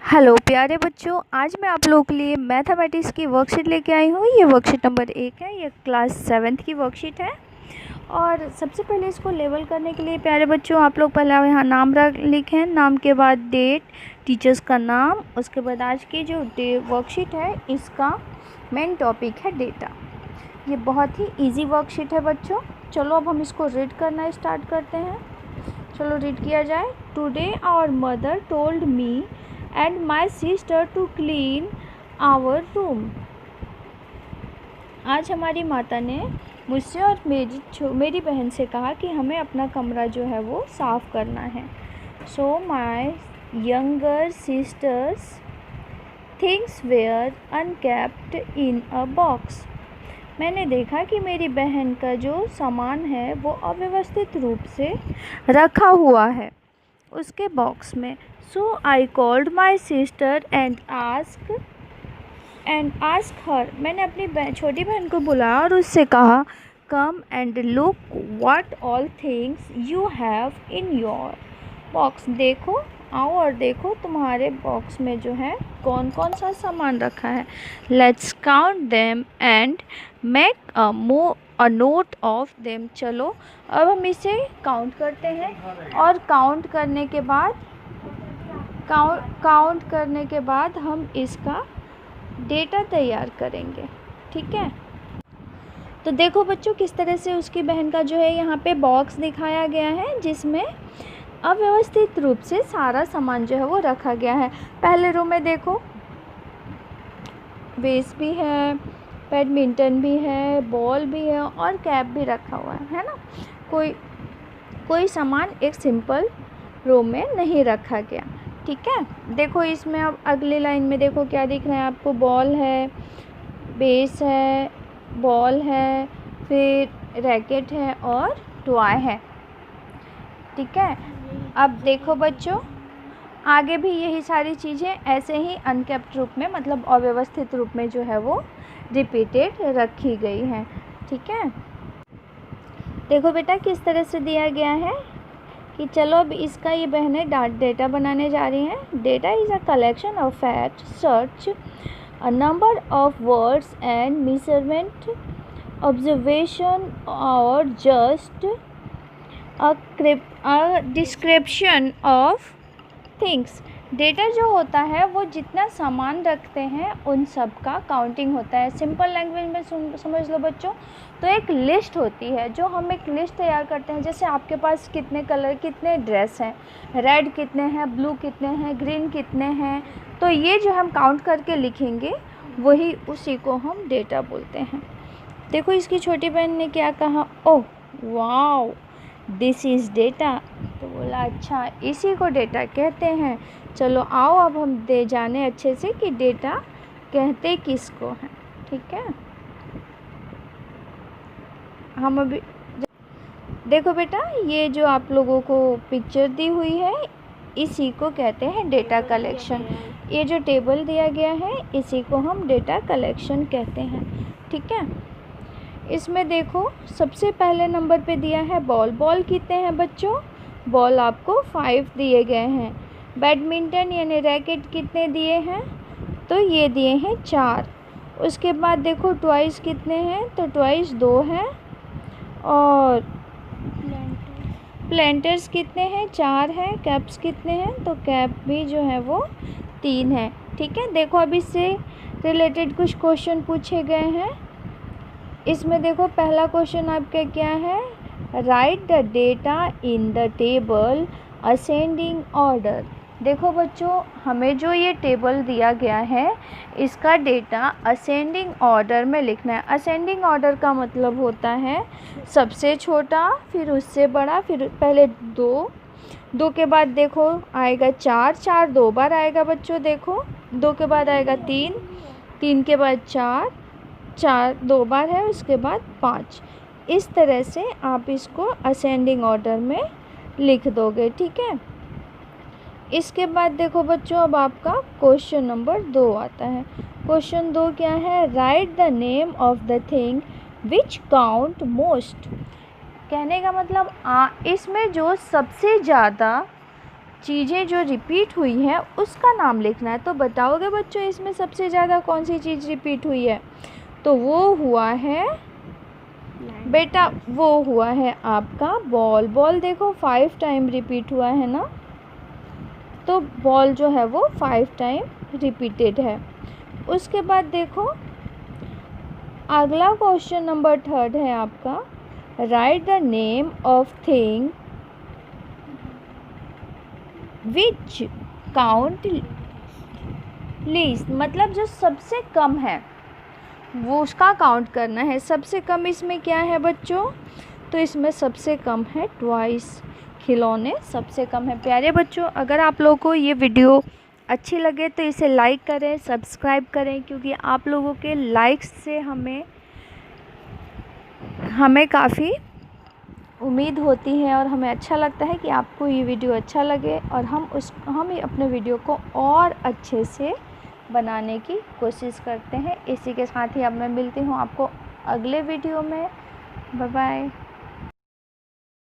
Hello प्यारे बच्चों, आज मैं आप लोगों के लिए मैथमेटिक्स की वर्कशीट लेके आई हूँ। ये वर्कशीट नंबर 1 है। ये क्लास 7th की वर्कशीट है। और सबसे पहले इसको लेवल करने के लिए प्यारे बच्चों आप लोग पहले यहाँ नाम लिखें। नाम के बाद डेट, टीचर्स का नाम, उसके बाद आज की जो वर्कशीट है इसका मेन टॉपिक है डेटा। ये बहुत ही ईजी वर्कशीट है बच्चों। चलो अब हम इसको रीड करना स्टार्ट करते हैं। चलो रीड किया जाए। Today our mother told me and my sister to clean our room। आज हमारी माता ने मुझसे और मेरी बहन से कहा कि हमें अपना कमरा जो है वो साफ़ करना है। So my younger sister's things were unkept in a box। मैंने देखा कि मेरी बहन का जो सामान है वो अव्यवस्थित रूप से रखा हुआ है उसके बॉक्स में। So I called my sister and asked her। मैंने अपनी छोटी बहन को बुलाया और उससे कहा come and look what all things you have in your box। देखो, आओ और देखो तुम्हारे बॉक्स में जो है कौन कौन सा सामान रखा है। Let's count them and make a note of them। चलो अब हम इसे काउंट करते हैं और काउंट करने के बाद हम इसका डेटा तैयार करेंगे। ठीक है, तो देखो बच्चों किस तरह से उसकी बहन का जो है यहाँ पे बॉक्स दिखाया गया है जिसमें अव्यवस्थित रूप से सारा सामान जो है वो रखा गया है। पहले रो में देखो वेस भी है, बैडमिंटन भी है, बॉल भी है और कैप भी रखा हुआ है ना। कोई सामान एक सिंपल रो में नहीं रखा गया। ठीक है, देखो इसमें अब अगली लाइन में देखो क्या दिख रहा है आपको। बॉल है, बेस है, बॉल है, फिर रैकेट है और टॉय है। ठीक है, अब देखो बच्चों आगे भी यही सारी चीज़ें ऐसे ही अनकेप्ट रूप में मतलब अव्यवस्थित रूप में जो है वो रिपीटेड रखी गई हैं। ठीक है, देखो बेटा किस तरह से दिया गया है कि चलो अब इसका ये बहनें डेटा बनाने जा रही हैं। Data is a collection of fact, सर्च as number of words and measurement, observation और just a description of things. Data जो होता है वो जितना सामान रखते हैं उन सब का काउंटिंग होता है। सिंपल लैंग्वेज में समझ लो बच्चों, तो एक लिस्ट होती है जो हम एक लिस्ट तैयार करते हैं। जैसे आपके पास कितने कलर, कितने ड्रेस हैं, रेड कितने हैं, ब्लू कितने हैं, ग्रीन कितने हैं, तो ये जो हम काउंट करके लिखेंगे वही उसी को हम डेटा बोलते हैं। देखो इसकी छोटी बहन ने क्या कहा, oh wow this is data. तो बोला अच्छा इसी को डेटा कहते हैं। चलो आओ अब हम जाने अच्छे से कि डेटा कहते किसको हैं। ठीक है, हम अभी देखो बेटा ये जो आप लोगों को पिक्चर दी हुई है इसी को कहते हैं डेटा कलेक्शन। ये जो टेबल दिया गया है इसी को हम डेटा कलेक्शन कहते हैं। ठीक है, इसमें देखो सबसे पहले नंबर पे दिया है बॉल। बॉल कितने हैं बच्चों? बॉल आपको 5 दिए गए हैं। बैडमिंटन यानी रैकेट कितने दिए हैं? तो ये दिए हैं 4। उसके बाद देखो टॉयज़ कितने हैं? तो टॉयज़ 2 हैं। और प्लांटर्स कितने हैं? 4 हैं। कैप्स कितने हैं? तो कैप भी जो है वो 3 है। ठीक है, देखो अब इससे रिलेटेड कुछ क्वेश्चन पूछे गए हैं। इसमें देखो पहला क्वेश्चन आपका क्या है, right the data in the table ascending order. देखो बच्चों हमें जो ये टेबल दिया गया है इसका डेटा असेंडिंग ऑर्डर में लिखना है। असेंडिंग ऑर्डर का मतलब होता है सबसे छोटा, फिर उससे बड़ा, फिर पहले 2 के बाद देखो आएगा 4, 4 2 बार आएगा बच्चों। देखो 2 के बाद आएगा 3, 3 के बाद 4, 4 2 बार है, उसके बाद 5। इस तरह से आप इसको असेंडिंग ऑर्डर में लिख दोगे। ठीक है, इसके बाद देखो बच्चों अब आपका क्वेश्चन नंबर 2 आता है। क्वेश्चन 2 क्या है, right the name of the thing which count most. कहने का मतलब इसमें जो सबसे ज़्यादा चीज़ें जो रिपीट हुई हैं उसका नाम लिखना है। तो बताओगे बच्चों इसमें सबसे ज़्यादा कौन सी चीज़ रिपीट हुई है? तो वो हुआ है बेटा, वो हुआ है आपका बॉल। बॉल देखो 5 टाइम रिपीट हुआ है ना, तो बॉल जो है वो 5 टाइम रिपीटेड है। उसके बाद देखो अगला क्वेश्चन नंबर 3 है आपका, right the name of thing which count least, मतलब जो सबसे कम है वो उसका काउंट करना है। सबसे कम इसमें क्या है बच्चों? तो इसमें सबसे कम है टॉयज, खिलौने सबसे कम है। प्यारे बच्चों, अगर आप लोगों को ये वीडियो अच्छी लगे तो इसे लाइक करें, सब्सक्राइब करें, क्योंकि आप लोगों के लाइक्स से हमें काफ़ी उम्मीद होती है और हमें अच्छा लगता है कि आपको ये वीडियो अच्छा लगे और हम अपने वीडियो को और अच्छे से बनाने की कोशिश करते हैं। इसी के साथ ही अब मैं मिलती हूँ आपको अगले वीडियो में। Bye bye.